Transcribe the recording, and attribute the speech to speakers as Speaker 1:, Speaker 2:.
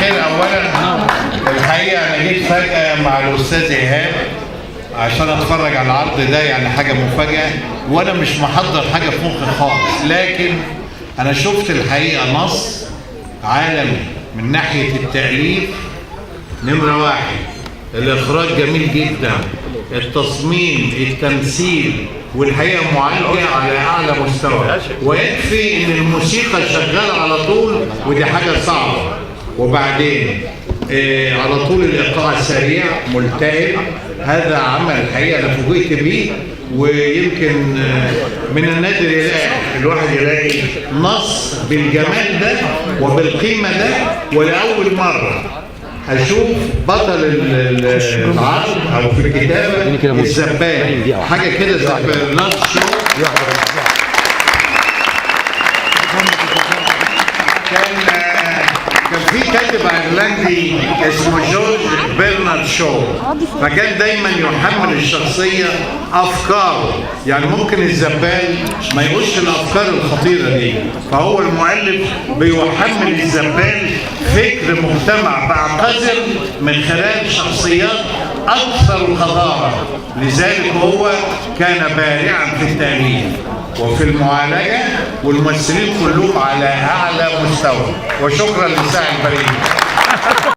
Speaker 1: الخير. اولا الحقيقه انا جيت فجاه مع الاستاذ ايهاب عشان اتفرج على العرض ده، يعني حاجه مفاجاه، وانا مش محضر حاجه في مخي خالص، لكن انا شفت الحقيقه نص عالمي من ناحيه التاليف. نمره واحد، الاخراج جميل جدا، التصميم، التمثيل، والحقيقه معالجه على اعلى مستوى، ويكفي ان الموسيقى شغاله على طول ودي حاجه صعبه. وبعدين على طول الايقاع سريع ملتهب. هذا عمل الحقيقه انا فوجئت بيه، ويمكن من النادر الواحد يلاقي نص بالجمال ده وبالقيمه ده، ولاول مره اشوف بطل العرض او في الكتابه الزبال، حاجه كده زبال نص شو. كان في كاتب ايرلندي اسمه جورج برنارد شو، فكان دايما يحمل الشخصيه افكاره، يعني ممكن الزبال ما يقولش الافكار الخطيره دي، فهو المؤلف بيحمل الزبال فكر مجتمع بعتذر من خلال شخصيات اكثر خطاره، لذلك هو كان بارعا في التاليف وفي المعالجه، والممثلين كلهم على اعلى مستوى. وشكرا لساعي البريد.